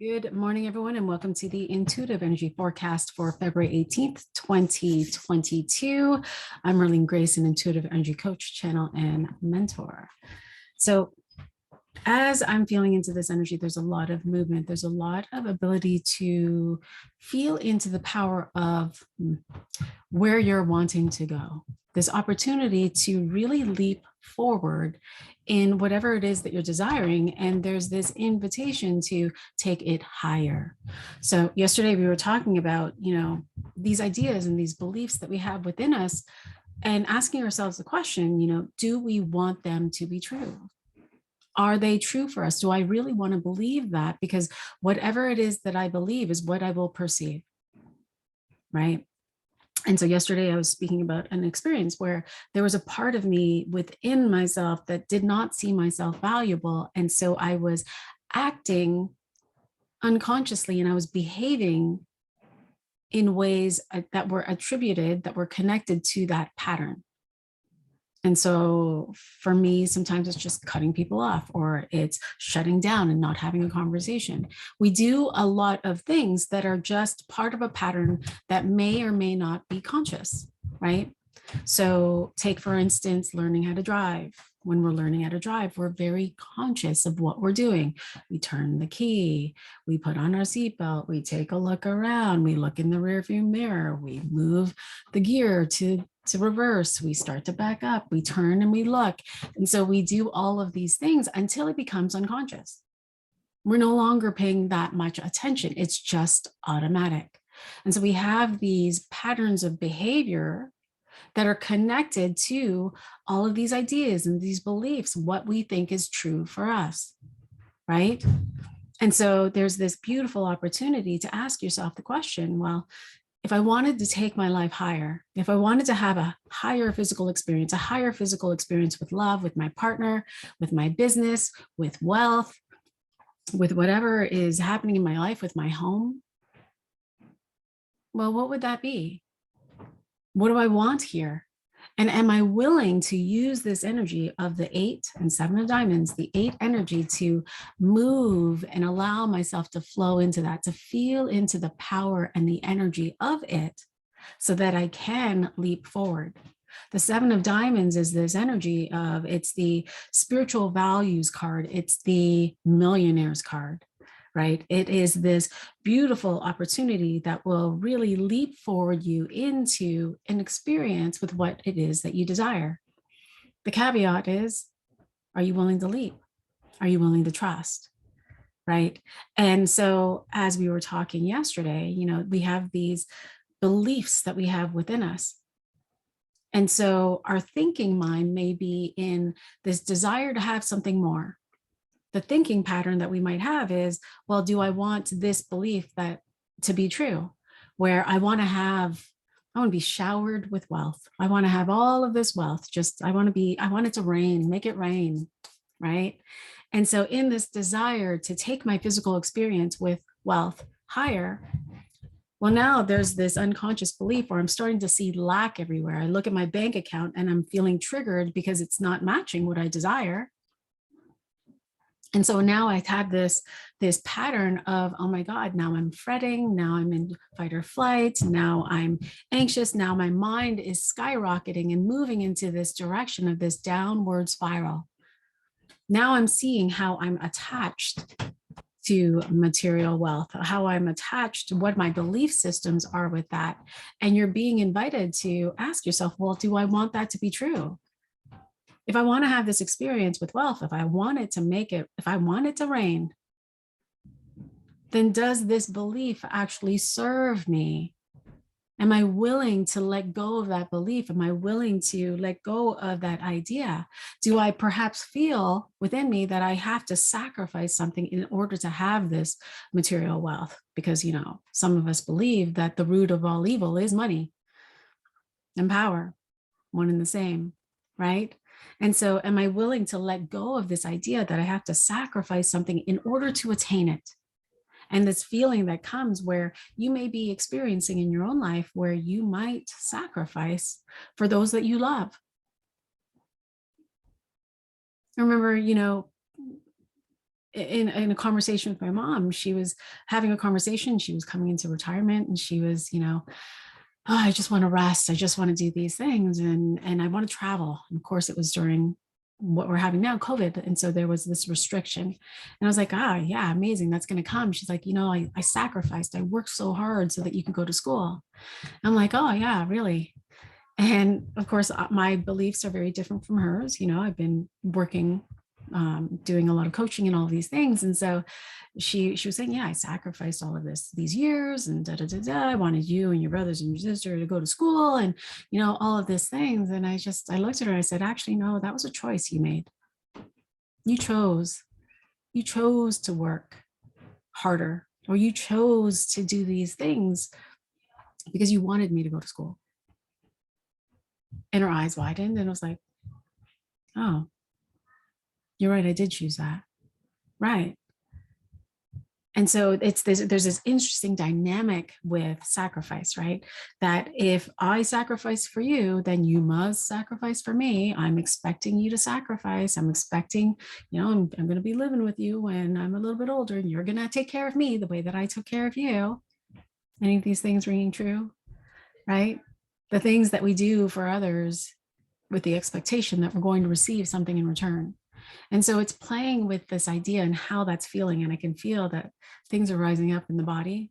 Good morning, everyone, and welcome to the Intuitive Energy Forecast for February 18th, 2022. I'm Arlene Grace, an Intuitive Energy Coach, channel, and mentor. So as I'm feeling into this energy, there's a lot of movement. There's a lot of ability to feel into the power of where you're wanting to go. This opportunity to really leap forward in whatever it is that you're desiring. And there's this invitation to take it higher. So yesterday we were talking about, these ideas and these beliefs that we have within us and asking ourselves the question, do we want them to be true? Are they true for us? Do I really want to believe that? Because whatever it is that I believe is what I will perceive, right? And so yesterday I was speaking about an experience where there was a part of me within myself that did not see myself valuable. And so I was acting unconsciously and I was behaving in ways that were attributed, that were connected to that pattern. And so for me, sometimes it's just cutting people off or it's shutting down and not having a conversation. We do a lot of things that are just part of a pattern that may or may not be conscious, right? So take, for instance, learning how to drive. When we're learning how to drive, we're very conscious of what we're doing. We turn the key, we put on our seatbelt, we take a look around, we look in the rearview mirror, we move the gear to reverse, we start to back up, we turn and we look. And so we do all of these things until it becomes unconscious. We're no longer paying that much attention. It's just automatic. And so we have these patterns of behavior that are connected to all of these ideas and these beliefs, what we think is true for us, right? And so there's this beautiful opportunity to ask yourself the question, well, if I wanted to take my life higher, if I wanted to have a higher physical experience with love, with my partner, with my business, with wealth, with whatever is happening in my life, with my home, well, what would that be? What do I want here? And am I willing to use this energy of the 8 and 7 of diamonds, the 8 energy, to move and allow myself to flow into that, to feel into the power and the energy of it so that I can leap forward? The 7 of diamonds is this energy of, it's the spiritual values card. It's the millionaires card, right? It is this beautiful opportunity that will really leap forward you into an experience with what it is that you desire. The caveat is, are you willing to leap? Are you willing to trust? Right? And so as we were talking yesterday, we have these beliefs that we have within us. And so our thinking mind may be in this desire to have something more. The thinking pattern that we might have is, well, do I want this belief that to be true, where I want to be showered with wealth. I want to have all of this wealth. I want it to rain, make it rain, right? And so in this desire to take my physical experience with wealth higher, well, now there's this unconscious belief where I'm starting to see lack everywhere. I look at my bank account and I'm feeling triggered because it's not matching what I desire. And so now I had this pattern of, oh my God, now I'm fretting, now I'm in fight or flight, now I'm anxious, now my mind is skyrocketing and moving into this direction of this downward spiral. Now I'm seeing how I'm attached to material wealth, how I'm attached to what my belief systems are with that. And you're being invited to ask yourself, well, do I want that to be true? If I want to have this experience with wealth, if I want it to rain, then does this belief actually serve me? Am I willing to let go of that belief? Am I willing to let go of that idea? Do I perhaps feel within me that I have to sacrifice something in order to have this material wealth? Because, some of us believe that the root of all evil is money and power, one and the same, right? And so am I willing to let go of this idea that I have to sacrifice something in order to attain it? And this feeling that comes where you may be experiencing in your own life where you might sacrifice for those that you love. Remember, in a conversation with my mom. She was having a conversation. She was coming into retirement, and she was, oh, I just want to rest. I just want to do these things. And I want to travel. And of course, it was during what we're having now, COVID. And so there was this restriction. And I was like, yeah, amazing. That's going to come. She's like, I sacrificed. I worked so hard so that you can go to school. I'm like, oh, yeah, really? And of course, my beliefs are very different from hers. I've been working, doing a lot of coaching and all these things. And so she was saying, yeah, I sacrificed all of these years, and da da da da. I wanted you and your brothers and your sister to go to school, and all of these things. And I looked at her and I said, actually, no, that was a choice you made. You chose to work harder, or you chose to do these things because you wanted me to go to school. And her eyes widened, and I was like, oh, you're right, I did choose that. Right. And so there's this interesting dynamic with sacrifice, right? That if I sacrifice for you, then you must sacrifice for me. I'm expecting you to sacrifice. I'm expecting, I'm going to be living with you when I'm a little bit older, and you're going to take care of me the way that I took care of you. Any of these things ringing true, right? The things that we do for others with the expectation that we're going to receive something in return. And so it's playing with this idea and how that's feeling. And I can feel that things are rising up in the body,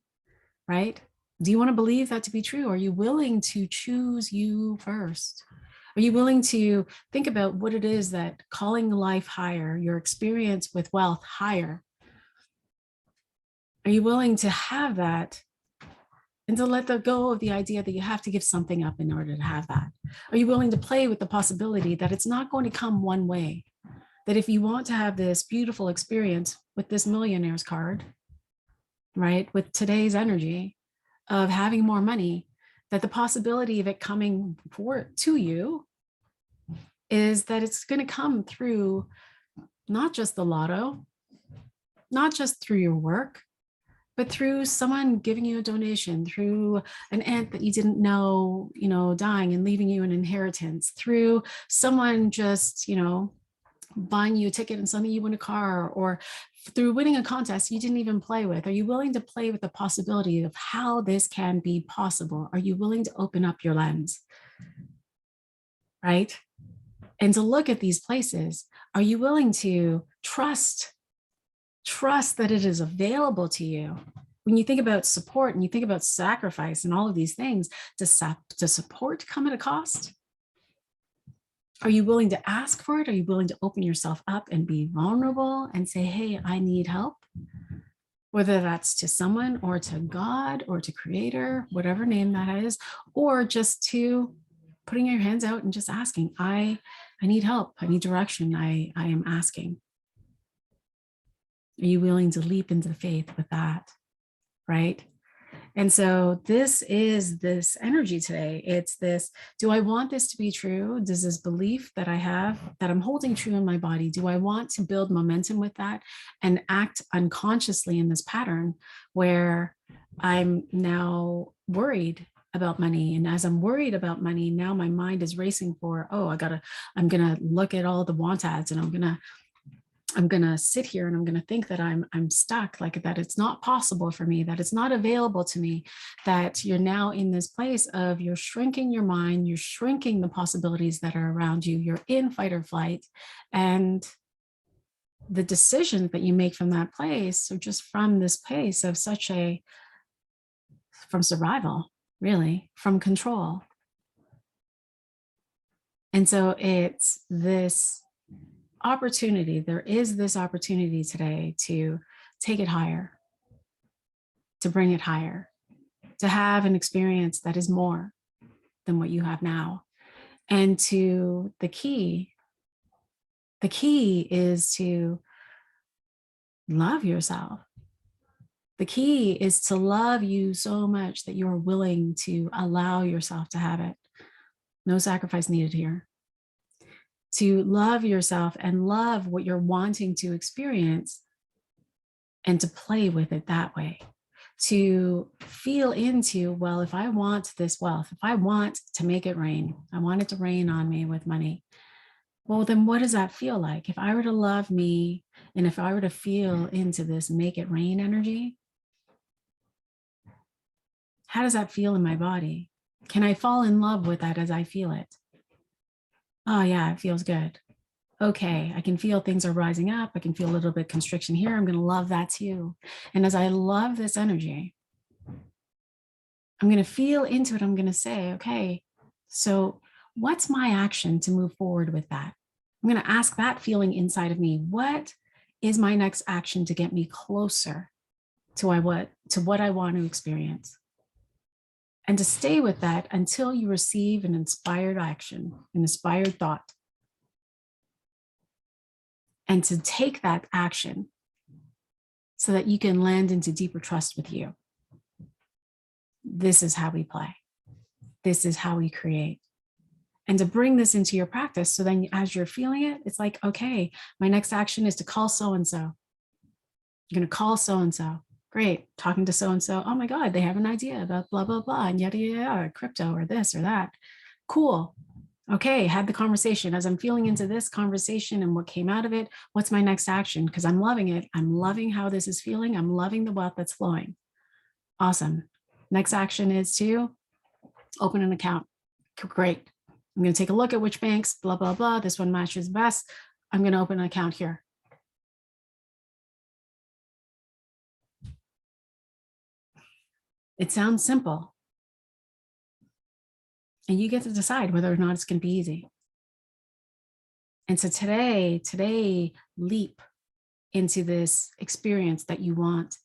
right? Do you want to believe that to be true? Are you willing to choose you first? Are you willing to think about what it is that calling life higher, your experience with wealth higher? Are you willing to have that and to let go of the idea that you have to give something up in order to have that? Are you willing to play with the possibility that it's not going to come one way? That if you want to have this beautiful experience with this millionaire's card, right, with today's energy of having more money, that the possibility of it coming to you is that it's going to come through not just the lotto, not just through your work, but through someone giving you a donation, through an aunt that you didn't know, dying and leaving you an inheritance, through someone just, buying you a ticket and suddenly you win a car, or through winning a contest you didn't even play with. Are you willing to play with the possibility of how this can be possible? Are you willing to open up your lens, right? And to look at these places. Are you willing to trust that it is available to you? When you think about support and you think about sacrifice and all of these things, does support come at a cost? Are you willing to ask for it? Are you willing to open yourself up and be vulnerable and say, hey, I need help? Whether that's to someone or to God or to Creator, whatever name that is, or just to putting your hands out and just asking, I need help. I need direction. I am asking. Are you willing to leap into faith with that? Right? And so this is this energy today. It's this, do I want this to be true? Does this belief that I have, that I'm holding true in my body, do I want to build momentum with that and act unconsciously in this pattern where I'm now worried about money? And as I'm worried about money, now my mind is racing for, I'm going to look at all the want ads, and I'm going to sit here and I'm going to think that I'm stuck, like that it's not possible for me, that it's not available to me, that you're now in this place of you're shrinking your mind, you're shrinking the possibilities that are around you, you're in fight or flight. And the decisions that you make from that place are just from this place of from survival, really, from control. And so it's this opportunity, there is this opportunity today to take it higher, to bring it higher, to have an experience that is more than what you have now. And the key is to love yourself. The key is to love you so much that you're willing to allow yourself to have it. No sacrifice needed here. To love yourself and love what you're wanting to experience and to play with it that way. To feel into, well, if I want this wealth, if I want to make it rain, I want it to rain on me with money. Well, then what does that feel like? If I were to love me and if I were to feel into this make it rain energy, how does that feel in my body? Can I fall in love with that as I feel it? Oh, yeah, it feels good. Okay, I can feel things are rising up. I can feel a little bit constriction here. I'm going to love that too. And as I love this energy, I'm going to feel into it. I'm going to say, okay, so what's my action to move forward with that? I'm going to ask that feeling inside of me. What is my next action to get me closer to what I want to experience? And to stay with that until you receive an inspired action, an inspired thought. And to take that action so that you can land into deeper trust with you. This is how we play. This is how we create. And to bring this into your practice. So then as you're feeling it, it's like, okay, my next action is to call so-and-so. I'm going to call so-and-so. Great. Talking to so-and-so. Oh my God, they have an idea about blah, blah, blah, and yada, yada, yada, crypto or this or that. Cool. Okay, had the conversation. As I'm feeling into this conversation and what came out of it, what's my next action? Because I'm loving it. I'm loving how this is feeling. I'm loving the wealth that's flowing. Awesome. Next action is to open an account. Great. I'm going to take a look at which banks, blah, blah, blah. This one matches best. I'm going to open an account here. It sounds simple. And you get to decide whether or not it's going to be easy. And so today, leap into this experience that you want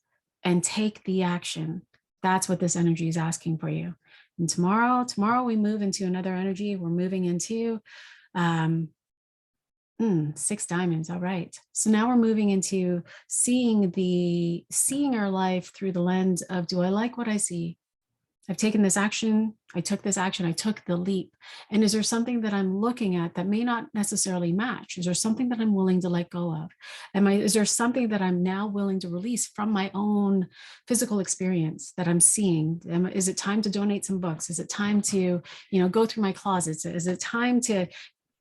and take the action. That's what this energy is asking for you. And tomorrow we move into another energy. We're moving into 6 diamonds. All right. So now we're moving into seeing our life through the lens of, do I like what I see? I've taken this action. I took this action. I took the leap. And is there something that I'm looking at that may not necessarily match? Is there something that I'm willing to let go of? Is there something that I'm now willing to release from my own physical experience that I'm seeing? Is it time to donate some books? Is it time to, go through my closets? Is it time to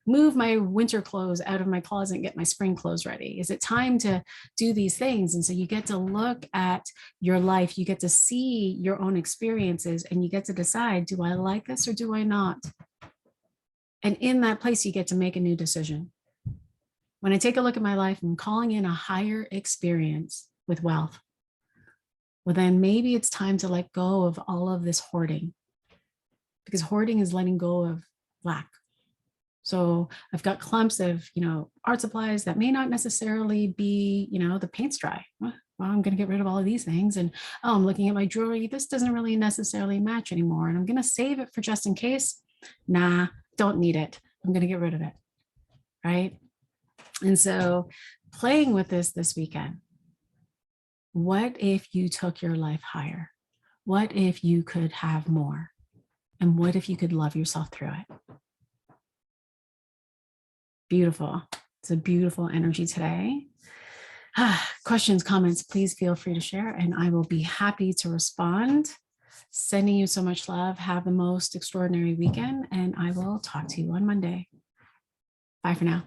move my winter clothes out of my closet and get my spring clothes ready? Is it time to do these things? And so you get to look at your life, you get to see your own experiences, and you get to decide, do I like this or do I not? And in that place, you get to make a new decision. When I take a look at my life, I'm calling in a higher experience with wealth. Well, then maybe it's time to let go of all of this hoarding, because hoarding is letting go of lack. So I've got clumps of, art supplies that may not necessarily be, the paint's dry. Well, I'm going to get rid of all of these things. And, I'm looking at my jewelry. This doesn't really necessarily match anymore. And I'm going to save it for just in case. Nah, don't need it. I'm going to get rid of it. Right. And so playing with this weekend, what if you took your life higher? What if you could have more? And what if you could love yourself through it? Beautiful. It's a beautiful energy today. Questions, comments, please feel free to share and I will be happy to respond. Sending you so much love. Have the most extraordinary weekend and I will talk to you on Monday. Bye for now.